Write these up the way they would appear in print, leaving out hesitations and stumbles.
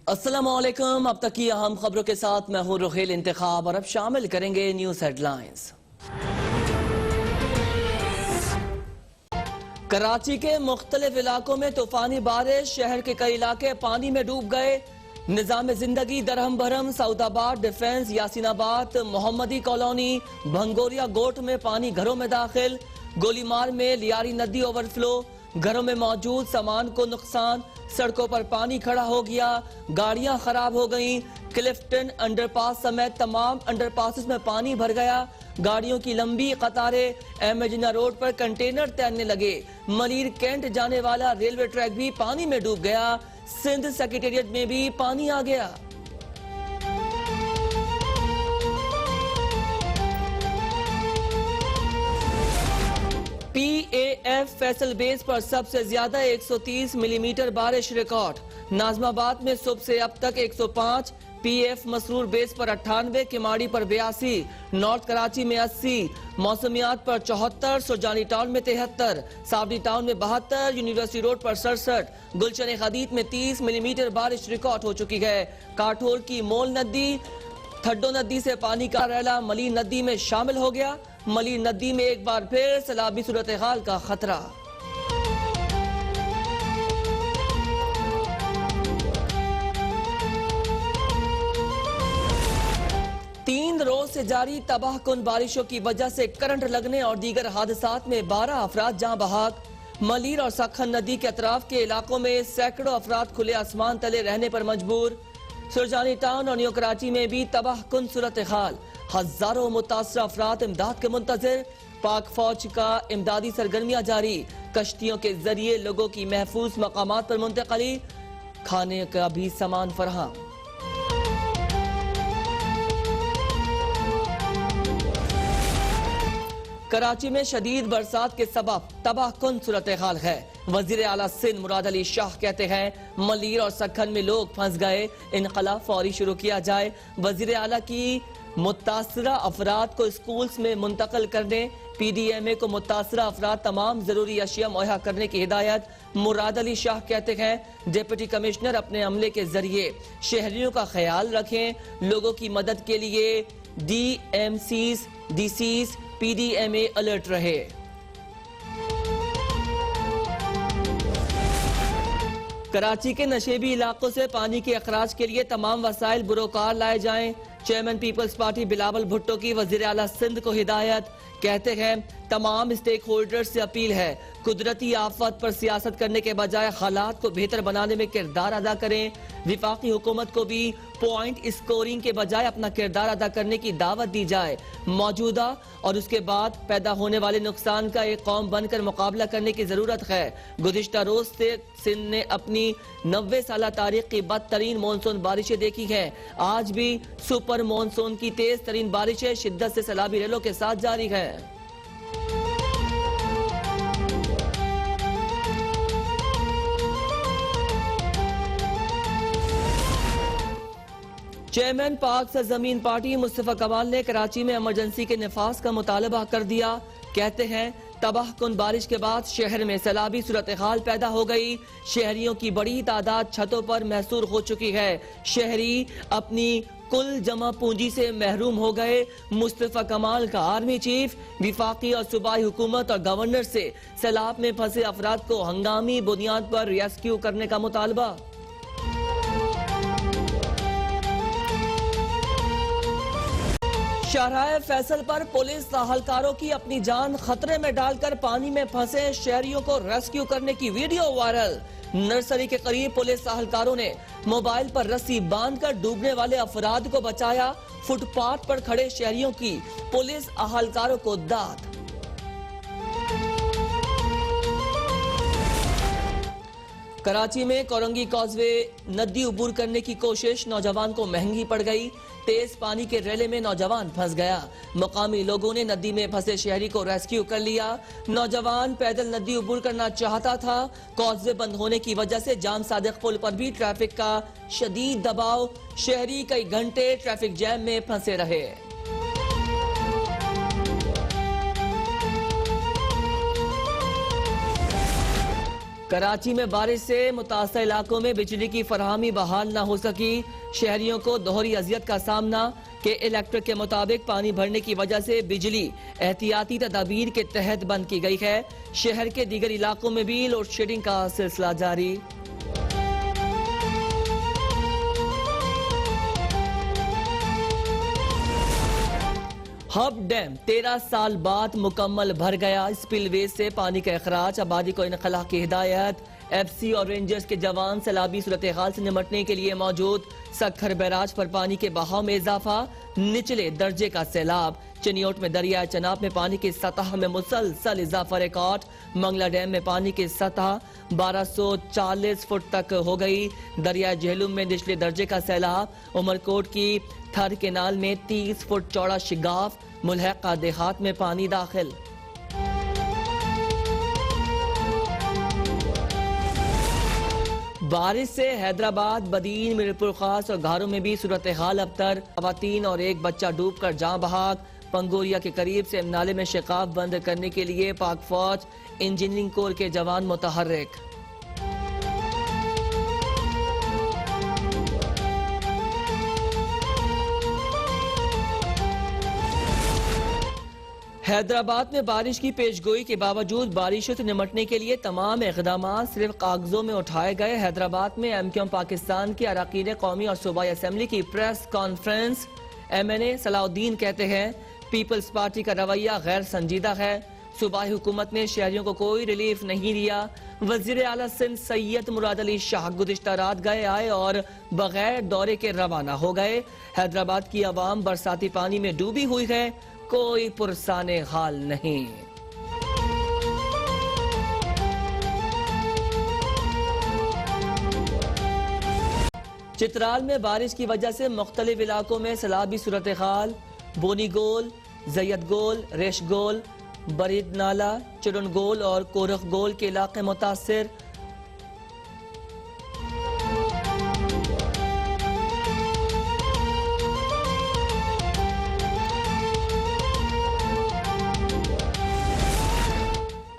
अस्सलामुअलैकुम। अब तक की अहम खबरों के साथ मैं हूं रुहेल इंतखाब और अब शामिल करेंगे न्यूज हेडलाइंस। कराची के मुख्तलिफ इलाकों में तूफानी बारिश, शहर के कई इलाके पानी में डूब गए। निजाम जिंदगी दरहम भरम, सऊदाबाद, डिफेंस, यासीनाबाद, मोहम्मदी कॉलोनी, भंगोरिया गोट में पानी घरों में दाखिल। गोलीमार में लियारी नदी ओवरफ्लो, घरों में मौजूद सामान को नुकसान। सड़कों पर पानी खड़ा हो गया, गाड़ियां खराब हो गईं। क्लिफ्टन अंडरपास समेत तमाम अंडरपासेस में पानी भर गया। गाड़ियों की लंबी कतारें, एमेजिना रोड पर कंटेनर तैरने लगे। मलीर कैंट जाने वाला रेलवे ट्रैक भी पानी में डूब गया। सिंध सेक्रेटेरिएट में भी पानी आ गया। PAF फैसल बेस पर सबसे ज्यादा 130 मिलीमीटर बारिश रिकॉर्ड। नाजमाबाद में सुबह से अब तक 105, PF मसरूर बेस पर 98, किमाड़ी पर 82, नॉर्थ कराची में 80, मौसमियात पर 74, सुरजानी टाउन में 73, सावडी टाउन में 72, यूनिवर्सिटी रोड पर 67, गुलशन हदीद में 30 मिलीमीटर बारिश रिकॉर्ड हो चुकी है। काठोर की मोल नदी थड्डो नदी से पानी का रैला मली नदी में शामिल हो गया। मली नदी में एक बार फिर सैलाबी सूरत हाल का खतरा। तीन रोज से जारी तबाहकुन बारिशों की वजह से करंट लगने और दीगर हादसात में 12 अफराद जान बहक। मलीर और सखन नदी के अतराफ के इलाकों में सैकड़ों अफराद खुले आसमान तले रहने पर मजबूर। सुरजानी टाउन और न्यू कराची में भी तबाहकुन सूरत हाल, हजारों मुतासर अफराद इमदाद के मुंतजिर। पाक फौज का इमदादी सरगर्मियां जारी, कश्तियों के जरिए लोगों की महफूज मकामात पर मुंतकली, खाने का भी सामान फराहम। कराची में शदीद बरसात के सबब तबाहकुन सूरत हाल है। वजीर आला सिंध मुराद अली शाह कहते हैं मलीर और सखन में लोग फंस गए, इनकलाब फौरी शुरू किया जाए। वजीर आला की मुतासरा अफराद को स्कूल्स में मुंतकिल करने, PDMA को मुतासरा अफराद तमाम जरूरी अशिया मुहैया करने की हिदायत। मुराद अली शाह कहते हैं डिप्टी कमिश्नर अपने अमले के जरिए शहरियों का ख्याल रखें। लोगों की मदद के लिए DMCs, DCs, PDMA अलर्ट रहे। कराची के नशेबी इलाकों से पानी के अखराज के लिए तमाम वसाइल बुरोकार लाए जाएं। Chairman people's party Bilawal Bhutto की वजीर आला सिंध को हिदायत। कहते हैं तमाम स्टेक होल्डर्स से अपील है कुदरती आफत पर सियासत करने के बजाय हालात को बेहतर बनाने में किरदार अदा करें। विफाकी हुकूमत को भी पॉइंट स्कोरिंग के बजाय अपना किरदार अदा करने की दावत दी जाए। मौजूदा और उसके बाद पैदा होने वाले नुकसान का एक कौम बनकर मुकाबला करने की जरूरत है। गुज़िश्ता रोज से सिंध ने अपनी 90 साल तारीख की बदतरीन मानसून बारिशें देखी है। आज भी सुपर मानसून की तेज तरीन बारिशें शिद्दत से सैलाबी रेलों के साथ जारी है। चेयरमैन पाक से जमीन पार्टी मुस्तफा कमाल ने कराची में इमरजेंसी के नफाज का मुतालबा कर दिया। कहते हैं तबाहकुन बारिश के बाद शहर में सैलाबी सूरत हाल पैदा हो गई। शहरियों की बड़ी तादाद छतों पर महसूर हो चुकी है। शहरी अपनी कुल जमा पूंजी से महरूम हो गए। मुस्तफा कमाल का आर्मी चीफ, विफाकी और सूबाई हुकूमत और गवर्नर से सैलाब में फंसे अफराद को हंगामी बुनियाद पर रेस्क्यू करने का मुतालबा। शाहराह फैसल पर पुलिस ताहलकारों की अपनी जान खतरे में डालकर पानी में फंसे शहरियों को रेस्क्यू करने की वीडियो वायरल। नर्सरी के करीब पुलिस ताहलकारों ने मोबाइल पर रस्सी बांधकर डूबने वाले अफराद को बचाया। फुटपाथ पर खड़े शहरियों की पुलिस अहलकारों को दाद। कराची में कोरंगी कॉजवे नदी उबूर करने की कोशिश नौजवान को महंगी पड़ गई। तेज पानी के रेले में नौजवान फंस गया। मकामी लोगों ने नदी में फंसे शहरी को रेस्क्यू कर लिया। नौजवान पैदल नदी उबूर करना चाहता था। कॉजवे बंद होने की वजह से जाम सादिक पुल पर भी ट्रैफिक का शदीद दबाव। शहरी कई घंटे ट्रैफिक जैम में फंसे रहे। कराची में बारिश से मुतासर इलाकों में बिजली की फरहमी बहाल न हो सकी। शहरियों को दोहरी अजियत का सामना। के इलेक्ट्रिक के मुताबिक पानी भरने की वजह से बिजली एहतियाती तदाबीर के तहत बंद की गई है। शहर के दीगर इलाकों में भी लोड शेडिंग का सिलसिला जारी। हब डैम 13 साल बाद मुकम्मल भर गया। स्पिलवेज से पानी का अखराज, आबादी को इनखला की हिदायत। एफसी और रेंजर्स के जवान सैलाबी सूरत हाल से निमटने के लिए मौजूद। सखर बैराज पर पानी के बहाव में इजाफा, निचले दर्जे का सैलाब। चिनियोट में दरिया चनाब में पानी की सतह में मुसलसल इजाफा रिकॉर्ड। मंगला डैम में पानी की सतह 1240 फुट तक हो गई। दरिया झेलुम में निचले दर्जे का सैलाब। उमरकोट की थर केनाल में 30 फुट चौड़ा शिगाफ। मुल्हका देहात में पानी दाखिल। बारिश से हैदराबाद, बदीन, मीरपुर खास और घारों में भी सूरत हाल अबतर। खवातीन और एक बच्चा डूबकर जाँ बहाक। पंगोरिया के करीब से नाले में शिकाफ बंद करने के लिए पाक फौज, इंजीनियरिंग कोर के जवान मुतहर्रिक। हैदराबाद में बारिश की पेशगोई के बावजूद बारिशों से निमटने के लिए तमाम इकदाम सिर्फ कागजों में उठाए गए। हैदराबाद में एमक्यूएम पाकिस्तान के अरकान कौमी और सूबाई असम्बली की प्रेस कॉन्फ्रेंस। MNA सलाउद्दीन कहते हैं पीपल्स पार्टी का रवैया गैर संजीदा है। सूबाई हुकूमत ने शहरियों को कोई रिलीफ नहीं दिया। वजीर आला सिंध सैयद मुराद अली शाह गुज़िश्ता रात गए आए और बगैर दौरे के रवाना हो गए। हैदराबाद की आवाम बरसाती पानी में डूबी हुई है, कोई पुरसाने हाल नहीं। चित्राल में बारिश की वजह से मुख्तलिफ इलाकों में सैलाबी सूरत हाल। बोनी गोल, जैयद गोल, रेश गोल, बरीद नाला, चुरन गोल और कोरख गोल के इलाके मुतासिर।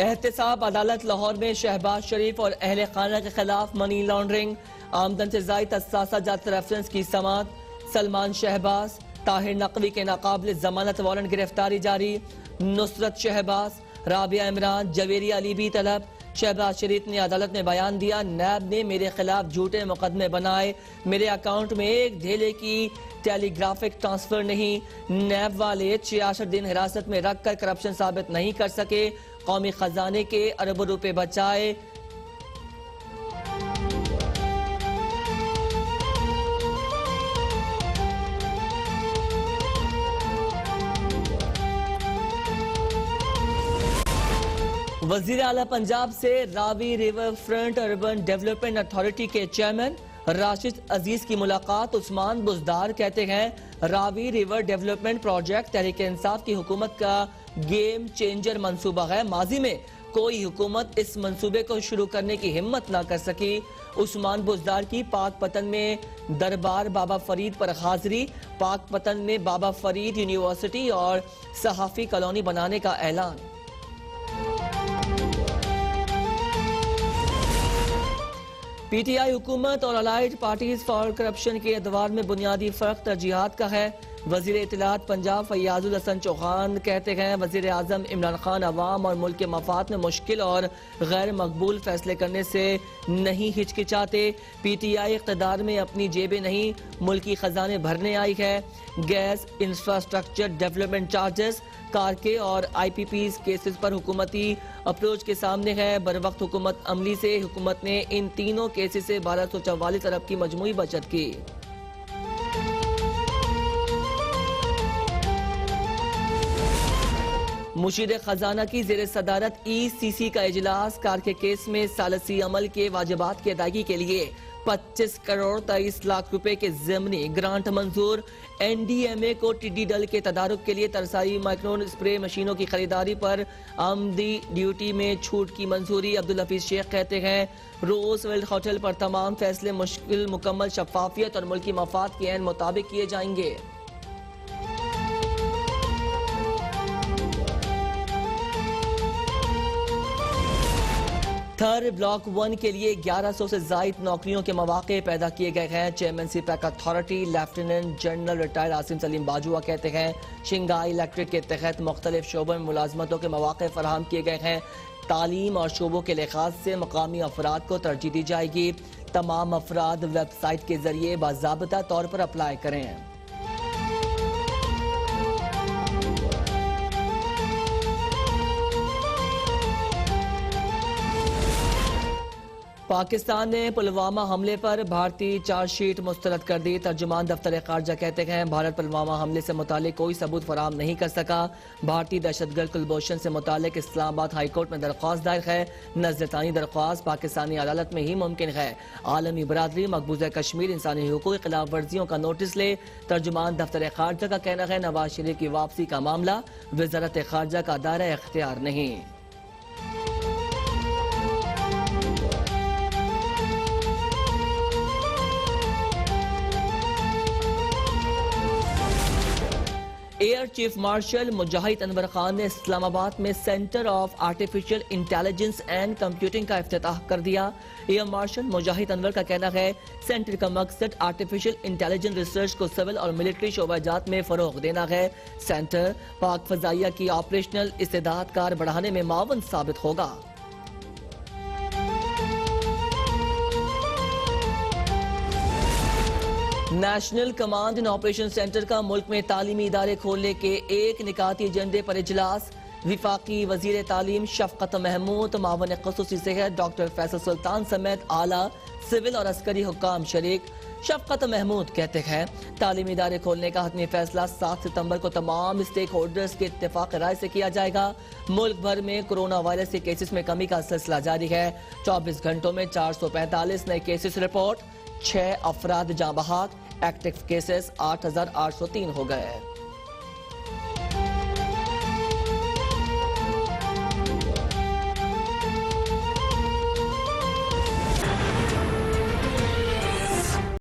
एहतसाब अदालत लाहौर में शहबाज शरीफ और अहले खाना के खिलाफ मनी लॉन्ड्रिंग, आमदन से जायद असासा जात रेफरेंस की समात। सलमान शहबाज, ताहिर नकवी के नाकाबिल जमानत वारंट गिरफ्तारी जारी। नुसरत शहबाज, राबिया इमरान, जवेरी अली भी तलब। शहबाज शरीफ ने अदालत में बयान दिया, नैब ने मेरे खिलाफ झूठे मुकदमे बनाए, मेरे अकाउंट में एक धेले की टेलीग्राफिक ट्रांसफर नहीं। नैब वाले 66 दिन हिरासत में रखकर करप्शन साबित नहीं कर सके। कौमी खजाने के अरबों रुपए बचाए। वजीर आला पंजाब से Ravi river front urban development authority के चेयरमैन राशिद अजीज की मुलाकात। उस्मान बुजदार कहते हैं Ravi river development project Tehreek Insaf की हुकूमत का गेम चेंजर मंसूबा है। माजी में कोई हुकूमत इस मंसूबे को शुरू करने की हिम्मत ना कर सकी। उस्मान बुजदार की पाक पतन में दरबार बाबा फरीद पर हाजिरी। पाक पतन में बाबा फरीद यूनिवर्सिटी और सहाफी कॉलोनी बनाने का ऐलान। PTI हुकूमत और अलाइड पार्टीज फॉर करप्शन के अदवार में बुनियादी फर्क तरजीहात का है। वजीर इत्तलात पंजाब फैयाजुल हसन चौहान कहते हैं वजीर आजम इमरान खान अवाम और मुल्क के मफाद में मुश्किल और गैर मकबूल फैसले करने से नहीं हिचकिचाते। PTI इक़्तिदार में अपनी जेबें नहीं मुल्की खजाने भरने आई है। गैस, इंफ्रास्ट्रक्चर डेवलपमेंट चार्जेस, कारके और IPPs केसेस पर हुकूमती अप्रोच के सामने है। बर वक्त हुकूमत अमली से हुकूमत ने इन तीनों केसेस से 1244 अरब की मजमूई बचत की। मुशीर खजाना की जेर सदारत ECC का इजलास। कार के केस में सालसी अमल के वाजिबात की अदायगी के लिए 25 करोड़ 23 लाख रुपए के ज़िमनी ग्रांट मंजूर। NDMA को टिड्डी दल के तदारुक के लिए तरसाई माइक्रोन स्प्रे मशीनों की खरीदारी पर आमदी ड्यूटी में छूट की मंजूरी। अब्दुल हफीज शेख कहते हैं रोजवेल्ट होटल पर तमाम फैसले मुकम्मल शफाफियत और मुल्की मफाद के ऐन मुताबिक किए जाएंगे। थर ब्लॉक 1 के लिए 1100 से जायद नौकरियों के मौके पैदा किए गए हैं। Chairman CPEC authority lieutenant general retired Asim Saleem Bajwa कहते हैं शिंगाई इलेक्ट्रिक के तहत मुख्तलिफ शोबों में मुलाजमतों के मौके फराहम किए गए हैं। तालीम और शोबों के लिहाज से मकामी अफराद को तरजीह दी जाएगी। तमाम अफराद वेबसाइट के जरिए बाज़ाब्ता तौर पर अप्लाई करें। पाकिस्तान ने पुलवामा हमले पर भारतीय चार्जशीट मुस्तरद कर दी। तर्जुमान दफ्तर खारजा कहते हैं भारत पुलवामा हमले से मुतालिक कोई सबूत फराहम नहीं कर सका। भारतीय दहशतगर्द कुलभूषण से मुतालिक इस्लामाबाद हाई कोर्ट में दरख्वास्त दायर है। नजरतानी दरख्वास्त पाकिस्तानी अदालत में ही मुमकिन है। आलमी बरादरी मकबूजा कश्मीर इंसानी हुकूक की खिलाफ वर्जियों का नोटिस ले। तर्जुमान दफ्तर खारजा का कहना है नवाज शरीफ की वापसी का मामला वजारत खारजा का दायरा इख्तियार नहीं। एयर चीफ मार्शल मुजाहिद अनवर खान ने इस्लामाबाद में centre of artificial intelligence and computing का इफ्तिताह कर दिया। एयर मार्शल मुजाहिद अनवर का कहना है सेंटर का मकसद आर्टिफिशियल इंटेलिजेंस रिसर्च को सिविल और मिलिट्री शोबाजात में फरोग देना है। सेंटर पाक फजाइया की ऑपरेशनल इस्तेदाद कार बढ़ाने में मावन साबित होगा। National command and operation centre का मुल्क में तालीमी इदारे खोलने के एक निकाती एजेंडे पर इजलास। विफाकी वजीर तालीम शफकत महमूद, मावन ख़ुसूसी सेहत डॉक्टर फैसल सुल्तान समेत आला सिविल और अस्करी हुक्काम शरीक। शफकत महमूद कहते हैं तालीमी इदारे खोलने का हतमी फैसला 7 सितंबर को तमाम स्टेक होल्डर्स के इत्तेफाक राय से किया जाएगा। मुल्क भर में कोरोना वायरस के केसेस में कमी का सिलसिला जारी है। 24 घंटों में 445 नए केसेस रिपोर्ट, 6 अफराद जाँ बहक। एक्टिव केसेस 8803 हो गए।